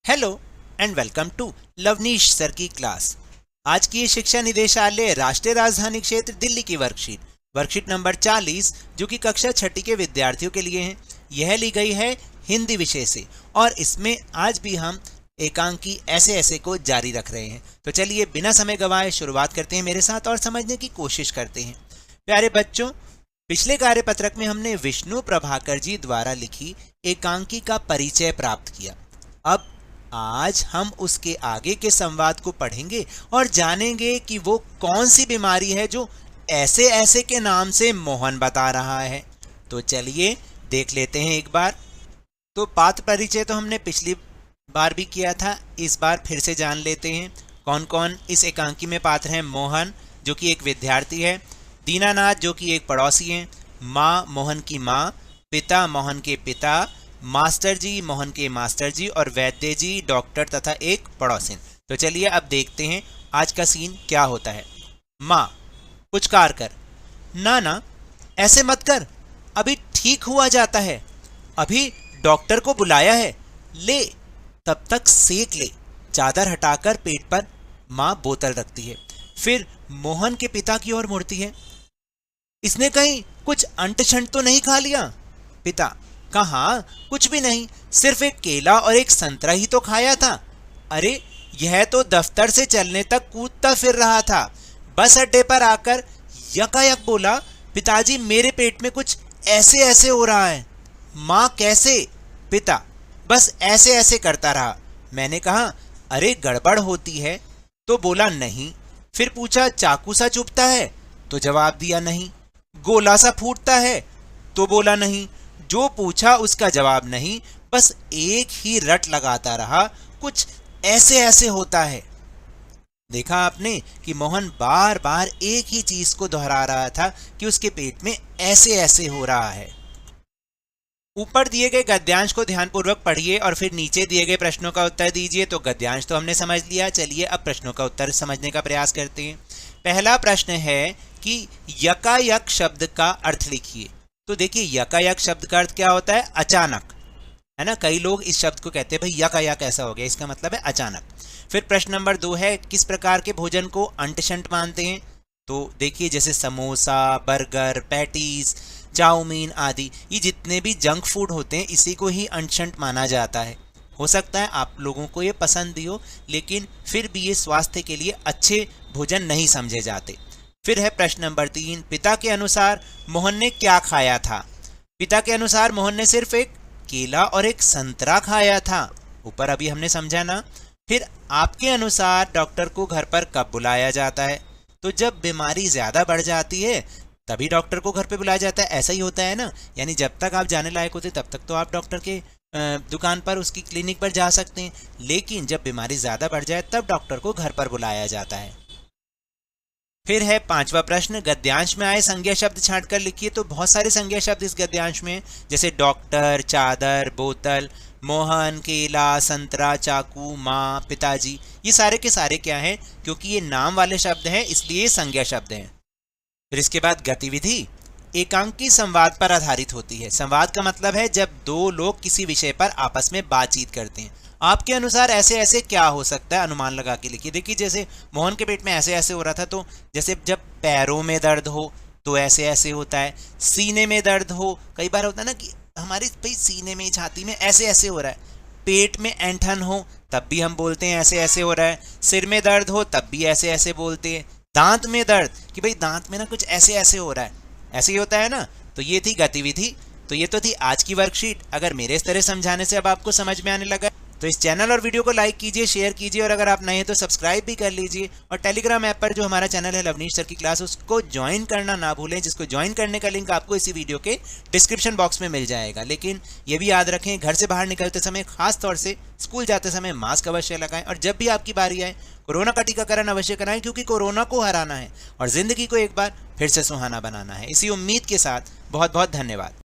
Hello and welcome to Lavneesh sir की class. आज की ये शिक्षा निदेशालय राष्ट्रीय राजधानी क्षेत्र दिल्ली की वर्कशीट नंबर 40 जो कि कक्षा छठी के विद्यार्थियों के लिए है। यह ली गई है हिंदी विषय से और इसमें आज भी हम एकांकी ऐसे ऐसे को जारी रख रहे हैं। तो चलिए बिना समय गवाए शुरुआत करते हैं मेरे साथ और समझने की कोशिश करते हैं। प्यारे बच्चों, पिछले कार्यपत्रक में हमने विष्णु प्रभाकर जी द्वारा लिखी एकांकी का परिचय प्राप्त किया। अब आज हम उसके आगे के संवाद को पढ़ेंगे और जानेंगे कि वो कौन सी बीमारी है जो ऐसे ऐसे के नाम से मोहन बता रहा है। तो चलिए देख लेते हैं एक बार। तो पात्र परिचय तो हमने पिछली बार भी किया था, इस बार फिर से जान लेते हैं कौन कौन इस एकांकी में पात्र हैं। मोहन जो कि एक विद्यार्थी है, दीनानाथ जो कि एक पड़ोसी हैं, माँ मोहन की माँ, पिता मोहन के पिता, मास्टर जी मोहन के मास्टर जी और वैद्य जी डॉक्टर तथा एक पड़ोसिन। तो चलिए अब देखते हैं आज का सीन क्या होता है। माँ पुचकार कर, ना ना ऐसे मत कर, अभी ठीक हुआ जाता है, अभी डॉक्टर को बुलाया है, ले तब तक सेक ले। चादर हटाकर पेट पर माँ बोतल रखती है। फिर मोहन के पिता की ओर मुड़ती है। इसने कहीं कुछ अंट शंट तो नहीं खा लिया? पिता, कहाँ, कुछ भी नहीं, सिर्फ एक केला और एक संतरा ही तो खाया था। अरे यह तो दफ्तर से चलने तक कूदता फिर रहा था, बस अड्डे पर आकर यकायक बोला, पिताजी मेरे पेट में कुछ ऐसे ऐसे हो रहा है। माँ कैसे? पिता, बस ऐसे ऐसे करता रहा। मैंने कहा अरे गड़बड़ होती है, तो बोला नहीं। फिर पूछा चाकू सा चुभता है, तो जवाब दिया नहीं। गोला सा फूटता है, तो बोला नहीं। जो पूछा उसका जवाब नहीं, बस एक ही रट लगाता रहा, कुछ ऐसे ऐसे होता है। देखा आपने कि मोहन बार बार एक ही चीज को दोहरा रहा था कि उसके पेट में ऐसे ऐसे हो रहा है। ऊपर दिए गए गद्यांश को ध्यानपूर्वक पढ़िए और फिर नीचे दिए गए प्रश्नों का उत्तर दीजिए। तो गद्यांश तो हमने समझ लिया, चलिए अब प्रश्नों का उत्तर समझने का प्रयास करते हैं। पहला प्रश्न है कि यकायक शब्द का अर्थ लिखिए। तो देखिए यकायक शब्द का अर्थ क्या होता है? अचानक, है ना। कई लोग इस शब्द को कहते हैं भाई यकायक ऐसा हो गया, इसका मतलब है अचानक। फिर प्रश्न नंबर 2 है किस प्रकार के भोजन को अंट शंट मानते हैं? तो देखिए जैसे समोसा, बर्गर, पैटीज, चाउमीन आदि, ये जितने भी जंक फूड होते हैं इसी को ही अंट शंट माना जाता है। हो सकता है आप लोगों को ये पसंद भी हो, लेकिन फिर भी ये स्वास्थ्य के लिए अच्छे भोजन नहीं समझे जाते। फिर है प्रश्न नंबर 3, पिता के अनुसार मोहन ने क्या खाया था? पिता के अनुसार मोहन ने सिर्फ एक केला और एक संतरा खाया था। ऊपर अभी हमने समझा ना। फिर आपके अनुसार डॉक्टर को घर पर कब बुलाया जाता है? तो जब बीमारी ज्यादा बढ़ जाती है तभी डॉक्टर को घर पे बुलाया जाता है, ऐसा ही होता है ना। यानी जब तक आप जाने लायक होते तब तक तो आप डॉक्टर के दुकान पर, उसकी क्लिनिक पर जा सकते हैं, लेकिन जब बीमारी ज्यादा बढ़ जाए तब डॉक्टर को घर पर बुलाया जाता है। फिर है 5वां प्रश्न, गद्यांश में आए संज्ञा शब्द छांट कर लिखिए। तो बहुत सारे संज्ञा शब्द इस गद्यांश में, जैसे डॉक्टर, चादर, बोतल, मोहन, केला, संतरा, चाकू, माँ, पिताजी, ये सारे के सारे क्या हैं? क्योंकि ये नाम वाले शब्द हैं इसलिए संज्ञा शब्द हैं। फिर इसके बाद गतिविधि एकांकी संवाद पर आधारित होती है। संवाद का मतलब है जब दो लोग किसी विषय पर आपस में बातचीत करते हैं। आपके अनुसार ऐसे ऐसे क्या हो सकता है, अनुमान लगा के लिखिए। देखिए जैसे मोहन के पेट में ऐसे ऐसे हो रहा था, तो जैसे जब पैरों में दर्द हो तो ऐसे ऐसे होता है, सीने में दर्द हो, कई बार होता है ना कि हमारे भाई सीने में, छाती में ऐसे ऐसे हो रहा है। पेट में ऐंठन हो तब भी हम बोलते हैं ऐसे ऐसे हो रहा है। सिर में दर्द हो तब भी ऐसे ऐसे बोलते हैं। दांत में दर्द कि भाई दांत में ना कुछ ऐसे ऐसे हो रहा है, ऐसे ही होता है ना। तो ये थी गतिविधि। तो ये तो थी आज की वर्कशीट। अगर मेरे इस तरह समझाने से अब आपको समझ में आने लगा तो इस चैनल और वीडियो को लाइक कीजिए, शेयर कीजिए, और अगर आप नए हैं तो सब्सक्राइब भी कर लीजिए। और टेलीग्राम ऐप पर जो हमारा चैनल है लवनीश सर की क्लास, उसको ज्वाइन करना ना भूलें, जिसको ज्वाइन करने का लिंक आपको इसी वीडियो के डिस्क्रिप्शन बॉक्स में मिल जाएगा। लेकिन ये भी याद रखें, घर से बाहर निकलते समय, खास तौर से स्कूल जाते समय मास्क अवश्य लगाएं, और जब भी आपकी बारी आए कोरोना का टीकाकरण अवश्य कराएं, क्योंकि कोरोना को हराना है और जिंदगी को एक बार फिर से सुहाना बनाना है। इसी उम्मीद के साथ बहुत बहुत धन्यवाद।